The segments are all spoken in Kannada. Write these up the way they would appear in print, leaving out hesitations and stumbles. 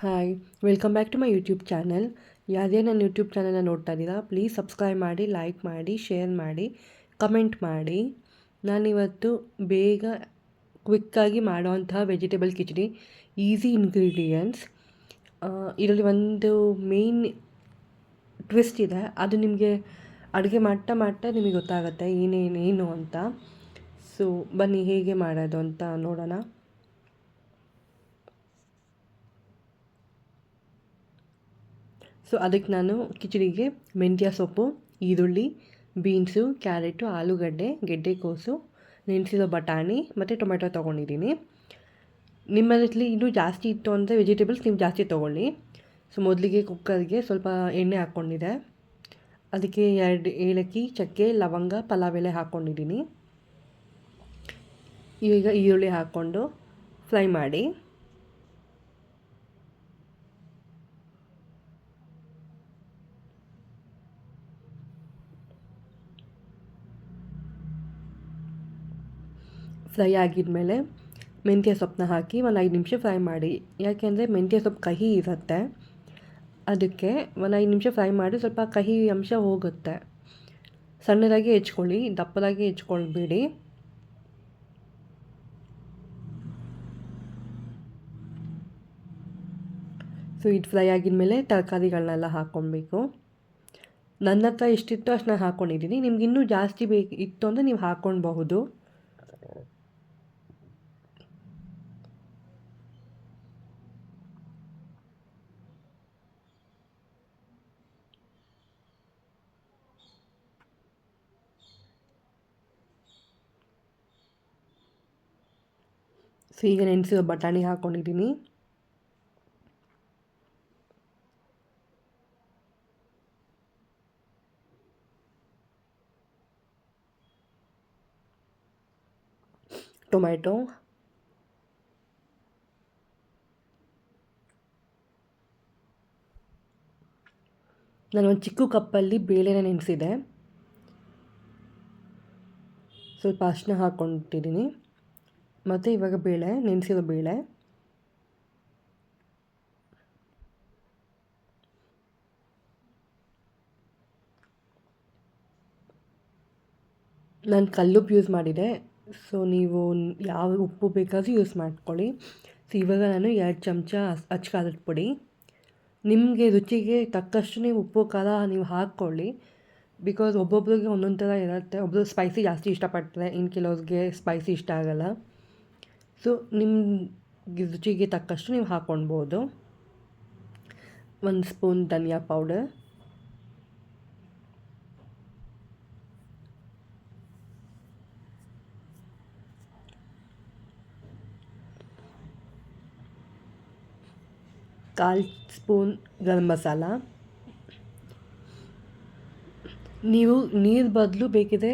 Hi, welcome back to my YouTube channel. ಯಾವುದೇ ನನ್ನ ಯೂಟ್ಯೂಬ್ ಚಾನಲ್ನ ನೋಡ್ತಾ ಇದ್ದೀರಾ, ಪ್ಲೀಸ್ ಸಬ್ಸ್ಕ್ರೈಬ್ ಮಾಡಿ, ಲೈಕ್ ಮಾಡಿ, ಶೇರ್ ಮಾಡಿ, ಕಮೆಂಟ್ ಮಾಡಿ. ನಾನಿವತ್ತು ಬೇಗ ಕ್ವಿಕ್ಕಾಗಿ ಮಾಡೋವಂತಹ ವೆಜಿಟೇಬಲ್ ಕಿಚಡಿ, ಈಸಿ ಇಂಗ್ರೀಡಿಯೆಂಟ್ಸ್. ಇದರಲ್ಲಿ ಒಂದು ಮೇನ್ ಟ್ವಿಸ್ಟ್ ಇದೆ. ಅದು ನಿಮಗೆ ಅಡುಗೆ ಮಾಡ್ತಾ ಮಾಡ್ತಾ ನಿಮಗೆ ಗೊತ್ತಾಗುತ್ತೆ ಏನೇನು ಅಂತ. ಸೊ ಬನ್ನಿ ಹೇಗೆ ಮಾಡೋದು ಅಂತ ನೋಡೋಣ. ಸೊ ಅದಕ್ಕೆ ನಾನು ಕಿಚಡಿಗೆ ಮೆಂತ್ಯ ಸೊಪ್ಪು, ಈರುಳ್ಳಿ, ಬೀನ್ಸು, ಕ್ಯಾರೆಟು, ಆಲೂಗಡ್ಡೆ, ಗೆಡ್ಡೆಕೋಸು, ನೆನೆಸಿರೋ ಬಟಾಣಿ ಮತ್ತು ಟೊಮೆಟೊ ತೊಗೊಂಡಿದ್ದೀನಿ. ನಿಮ್ಮಲ್ಲಿ ಇನ್ನೂ ಜಾಸ್ತಿ ಇತ್ತು ಅಂದರೆ ವೆಜಿಟೇಬಲ್ಸ್ ನೀವು ಜಾಸ್ತಿ ತೊಗೊಳ್ಳಿ. ಸೊ ಮೊದಲಿಗೆ ಕುಕ್ಕರ್ಗೆ ಸ್ವಲ್ಪ ಎಣ್ಣೆ ಹಾಕ್ಕೊಂಡಿದ್ದೆ. ಅದಕ್ಕೆ 2 ಏಲಕ್ಕಿ, ಚಕ್ಕೆ, ಲವಂಗ, ಪಲಾವ್ ಎಲೆ ಹಾಕ್ಕೊಂಡಿದ್ದೀನಿ. ಈಗ ಈರುಳ್ಳಿ ಹಾಕ್ಕೊಂಡು ಫ್ರೈ ಮಾಡಿ. ಫ್ರೈ ಆಗಿದ್ಮೇಲೆ ಮೆಂತ್ಯ ಸೊಪ್ಪನ್ನ ಹಾಕಿ ಒಂದು 5 ನಿಮಿಷ ಫ್ರೈ ಮಾಡಿ. ಯಾಕೆಂದರೆ ಮೆಂತ್ಯ ಸೊಪ್ಪು ಕಹಿ ಇರುತ್ತೆ, ಅದಕ್ಕೆ ಒಂದು 5 ನಿಮಿಷ ಫ್ರೈ ಮಾಡಿ ಸ್ವಲ್ಪ ಕಹಿ ಅಂಶ ಹೋಗುತ್ತೆ. ಸಣ್ಣದಾಗಿ ಹೆಚ್ಕೊಳ್ಳಿ, ದಪ್ಪದಾಗಿ ಹೆಚ್ಕೊಳ್ಬೇಡಿ. ಸೊ ಇದು ಫ್ರೈ ಆಗಿದ್ಮೇಲೆ ತರಕಾರಿಗಳನ್ನೆಲ್ಲ ಹಾಕ್ಕೊಳ್ಬೇಕು. ನನ್ನ ಹತ್ರ ಎಷ್ಟಿತ್ತು ಅಷ್ಟು ನಾನು ಹಾಕ್ಕೊಂಡಿದ್ದೀನಿ. ನಿಮ್ಗೆ ಇನ್ನೂ ಜಾಸ್ತಿ ಇತ್ತು ಅಂದರೆ ನೀವು ಹಾಕ್ಕೊಳ್ಬಹುದು. ಸೊ ಈಗ ನೆನೆಸಿರೋ ಬಟಾಣಿ ಹಾಕ್ಕೊಂಡಿದ್ದೀನಿ. ಟೊಮ್ಯಾಟೊ, ನಾನು ಒಂದು ಚಿಕ್ಕ ಕಪ್ಪಲ್ಲಿ ಬೇಳೆನ ನೆನೆಸಿದೆ. ಸ್ವಲ್ಪ ಅರಿಶಿನ ಹಾಕ್ಕೊಂಡಿದ್ದೀನಿ. ಮತ್ತು ಇವಾಗ ಬೇಳೆ, ನೆನೆಸಿರೋ ಬೇಳೆ, ನಾನು ಕಲ್ಲುಪ್ಪು ಯೂಸ್ ಮಾಡಿದೆ. ಸೊ ನೀವು ಯಾವ ಉಪ್ಪು ಬೇಕಾದರೂ ಯೂಸ್ ಮಾಡ್ಕೊಳ್ಳಿ. ಸೊ ಇವಾಗ ನಾನು 2 ಚಮಚ ಅಚ್ಚ ಪುಡಿ, ನಿಮಗೆ ರುಚಿಗೆ ತಕ್ಕಷ್ಟು ನೀವು ಉಪ್ಪು ಖಾರ ನೀವು ಹಾಕ್ಕೊಳ್ಳಿ. ಬಿಕಾಸ್ ಒಬ್ಬೊಬ್ರಿಗೆ ಒಂದೊಂದು ಥರ ಇರುತ್ತೆ. ಒಬ್ಬರು ಸ್ಪೈಸಿ ಜಾಸ್ತಿ ಇಷ್ಟಪಡ್ತಾರೆ, ಇನ್ನು ಕೆಲವ್ರಿಗೆ ಸ್ಪೈಸಿ ಇಷ್ಟ ಆಗೋಲ್ಲ. ಸೊ ನಿಮ್ಮ ರುಚಿಗೆ ತಕ್ಕಷ್ಟು ನೀವು ಹಾಕ್ಕೊಳ್ಬೋದು. 1 ಸ್ಪೂನ್ ಧನಿಯಾ ಪೌಡರ್, ಕಾಲು ಸ್ಪೂನ್ ಗರಂ ಮಸಾಲ. ನೀವು ನೀರು ಬದಲು ಬೇಕಿದ್ರೆ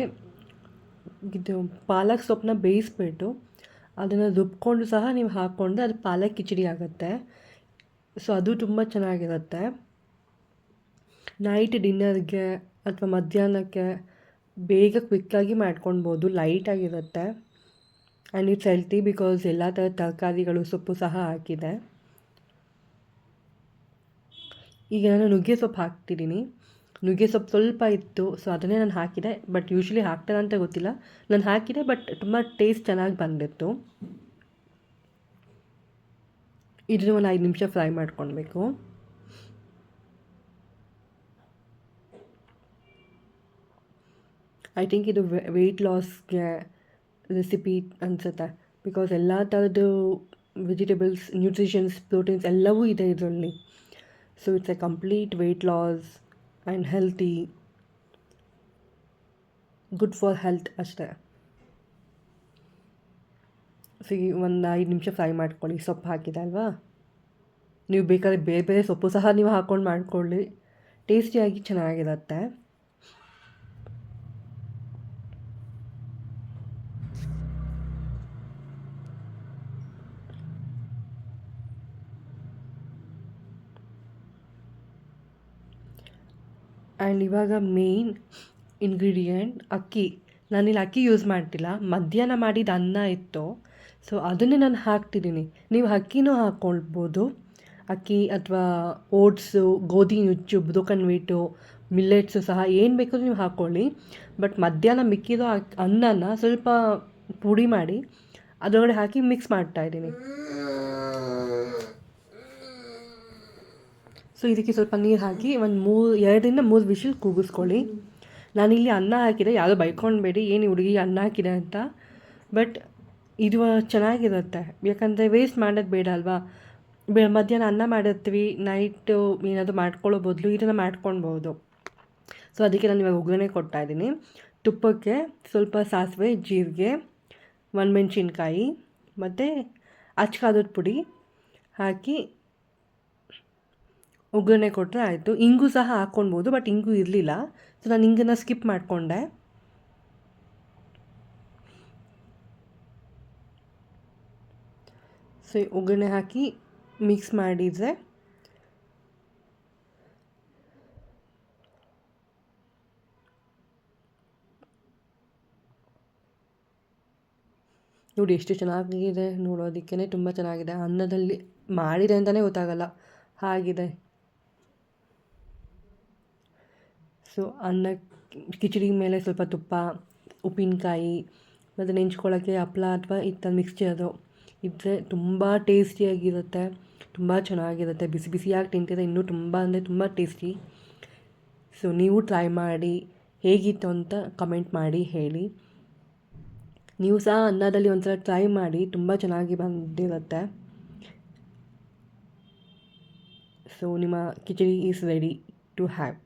ಇದು ಪಾಲಕ್ ಸೊಪ್ಪನ್ನ ಬೇಯಿಸ್ಬಿಟ್ಟು ಅದನ್ನು ರುಬ್ಕೊಂಡು ಸಹ ನೀವು ಹಾಕ್ಕೊಂಡ್ರೆ ಅದು ಪಾಲಕ್ ಕಿಚಡಿ ಆಗುತ್ತೆ. ಸೊ ಅದು ತುಂಬ ಚೆನ್ನಾಗಿರುತ್ತೆ. ನೈಟ್ ಡಿನ್ನರ್ಗೆ ಅಥವಾ ಮಧ್ಯಾಹ್ನಕ್ಕೆ ಬೇಗ ಕ್ವಿಕ್ಕಾಗಿ ಮಾಡ್ಕೊಳ್ಬೋದು. ಲೈಟಾಗಿರುತ್ತೆ ಆ್ಯಂಡ್ ಇಟ್ಸ್ ಹೆಲ್ತಿ ಬಿಕಾಸ್ ಎಲ್ಲ ಥರದ ತರಕಾರಿಗಳು ಸೊಪ್ಪು ಸಹ ಹಾಕಿದೆ. ಈಗ ನಾನು ನುಗ್ಗೆ ಸೊಪ್ಪು ಹಾಕ್ತಿದ್ದೀನಿ. ನುಗ್ಗೆ ಸೊಪ್ಪು ಸ್ವಲ್ಪ ಇತ್ತು, ಸೊ ಅದನ್ನೇ ನಾನು ಹಾಕಿದೆ. ಬಟ್ ಯೂಶ್ವಲಿ ಹಾಕ್ತಾರೆ ಅಂತ ಗೊತ್ತಿಲ್ಲ, ನಾನು ಹಾಕಿದೆ. ಬಟ್ ತುಂಬ ಟೇಸ್ಟ್ ಚೆನ್ನಾಗಿ ಬಂದಿತ್ತು. ಇದನ್ನು ಒಂದು 5 ನಿಮಿಷ ಫ್ರೈ ಮಾಡ್ಕೊಳ್ಬೇಕು. ಐ ಥಿಂಕ್ ಇದು ವೆಯ್ಟ್ ಲಾಸ್ಗೆ ರೆಸಿಪಿ ಅನಿಸುತ್ತೆ. ಬಿಕಾಸ್ ಎಲ್ಲ ಥರದ್ದು ವೆಜಿಟೇಬಲ್ಸ್, ನ್ಯೂಟ್ರಿಷನ್ಸ್, ಪ್ರೋಟೀನ್ಸ್ ಎಲ್ಲವೂ ಇದೆ ಇದರಲ್ಲಿ. So it's a complete weight loss and healthy, good for health ಅಷ್ಟೇ. ಸೊ ಒಂದು 5 ನಿಮಿಷ ಫ್ರೈ ಮಾಡ್ಕೊಳ್ಳಿ. ಸೊಪ್ಪು ಹಾಕಿದೆ ಅಲ್ವಾ, ನೀವು ಬೇಕಾದ್ರೆ ಬೇರೆ ಬೇರೆ ಸೊಪ್ಪು ಸಹ ನೀವು ಹಾಕ್ಕೊಂಡು ಮಾಡ್ಕೊಳ್ಳಿ, ಟೇಸ್ಟಿಯಾಗಿ ಚೆನ್ನಾಗಿರುತ್ತೆ. ಆ್ಯಂಡ್ ಇವಾಗ ಮೇನ್ ಇಂಗ್ರೀಡಿಯೆಂಟ್ ಅಕ್ಕಿ. ನಾನಿಲ್ಲಿ ಅಕ್ಕಿ ಯೂಸ್ ಮಾಡ್ತಿಲ್ಲ, ಮಧ್ಯಾಹ್ನ ಮಾಡಿದ ಅನ್ನ ಇತ್ತು, ಸೊ ಅದನ್ನೇ ನಾನು ಹಾಕ್ತಿದ್ದೀನಿ. ನೀವು ಅಕ್ಕಿನೂ ಹಾಕ್ಕೊಳ್ಬೋದು, ಅಕ್ಕಿ ಅಥವಾ ಓಟ್ಸು, ಗೋಧಿ ನುಚ್ಚು, ಬ್ರೋಕನ್ ವೀಟು, ಮಿಲ್ಲೆಟ್ಸು ಸಹ ಏನು ಬೇಕಾದ್ರೂ ನೀವು ಹಾಕ್ಕೊಳ್ಳಿ. ಬಟ್ ಮಧ್ಯಾಹ್ನ ಮಿಕ್ಕಿರೋ ಅನ್ನನ ಸ್ವಲ್ಪ ಪುಡಿ ಮಾಡಿ ಅದರೊಳಗಡೆ ಹಾಕಿ ಮಿಕ್ಸ್ ಮಾಡ್ತಾಯಿದ್ದೀನಿ. ಸೊ ಇದಕ್ಕೆ ಸ್ವಲ್ಪ ನೀರು ಹಾಕಿ ಒಂದು 2-3 ವಿಷಲ್ ಕೂಗಿಸ್ಕೊಳ್ಳಿ. ನಾನಿಲ್ಲಿ ಅನ್ನ ಹಾಕಿದೆ, ಯಾವುದೋ ಬೈಕೊಂಡ್ಬೇಡಿ ಏನು ಹುಡುಗಿ ಅನ್ನ ಹಾಕಿದೆ ಅಂತ. ಬಟ್ ಇದು ಚೆನ್ನಾಗಿರುತ್ತೆ, ಯಾಕಂದರೆ ವೇಸ್ಟ್ ಮಾಡೋದು ಬೇಡ ಅಲ್ವಾ. ಮಧ್ಯಾಹ್ನ ಅನ್ನ ಮಾಡಿರ್ತೀವಿ, ನೈಟು ಏನಾದರೂ ಮಾಡ್ಕೊಳ್ಳೋ ಬದಲು ಇದನ್ನು ಮಾಡ್ಕೊಳ್ಬೋದು. ಸೊ ಅದಕ್ಕೆ ನಾನು ಇವಾಗ ಒಗ್ಗರಣೆ ಕೊಡ್ತಾಯಿದ್ದೀನಿ. ತುಪ್ಪಕ್ಕೆ ಸ್ವಲ್ಪ ಸಾಸಿವೆ, ಜೀರಿಗೆ, ಒಣಮೆಣ್ಸಿನ್ಕಾಯಿ ಮತ್ತು ಅಚ್ಕಾರದ ಪುಡಿ ಹಾಕಿ ಒಗ್ಗರಣೆ ಕೊಟ್ಟರೆ ಆಯಿತು. ಇಂಗು ಸಹ ಹಾಕ್ಕೊಳ್ಬೋದು, ಬಟ್ ಇಂಗು ಇರಲಿಲ್ಲ, ಸೊ ನಾನು ಇಂಗನ್ನು ಸ್ಕಿಪ್ ಮಾಡಿಕೊಂಡೆ. ಸೊ ಒಗ್ಗರಣೆ ಹಾಕಿ ಮಿಕ್ಸ್ ಮಾಡಿದರೆ ನೋಡಿ ಎಷ್ಟು ಚೆನ್ನಾಗಿದೆ ನೋಡೋದಕ್ಕೇ, ತುಂಬ ಚೆನ್ನಾಗಿದೆ. ಅನ್ನದಲ್ಲಿ ಮಾಡಿದೆ ಅಂತಲೇ ಗೊತ್ತಾಗಲ್ಲ ಹಾಗಿದೆ. ಸೊ ಅನ್ನ ಕಿಚಡಿ ಮೇಲೆ ಸ್ವಲ್ಪ ತುಪ್ಪ, ಉಪ್ಪಿನಕಾಯಿ ಮತ್ತು ನೆಂಚ್ಕೊಳ್ಳೋಕ್ಕೆ ಹಪ್ಳ ಅಥವಾ ಇತ್ತ ಮಿಕ್ಸ್ಚರು ಇದ್ದರೆ ತುಂಬ ಟೇಸ್ಟಿಯಾಗಿರುತ್ತೆ, ತುಂಬ ಚೆನ್ನಾಗಿರುತ್ತೆ. ಬಿಸಿ ಬಿಸಿಯಾಗಿ ತಿಂತಿದ್ರೆ ಇನ್ನೂ ತುಂಬ ಅಂದರೆ ತುಂಬ ಟೇಸ್ಟಿ. ಸೊ ನೀವು ಟ್ರೈ ಮಾಡಿ, ಹೇಗಿತ್ತು ಅಂತ ಕಮೆಂಟ್ ಮಾಡಿ ಹೇಳಿ. ನೀವು ಸಹ ಅನ್ನದಲ್ಲಿ ಒಂದ್ಸಲ ಟ್ರೈ ಮಾಡಿ, ತುಂಬ ಚೆನ್ನಾಗಿ ಬಂದಿರುತ್ತೆ. ಸೊ ನಿಮ್ಮ khichdi is ready to have.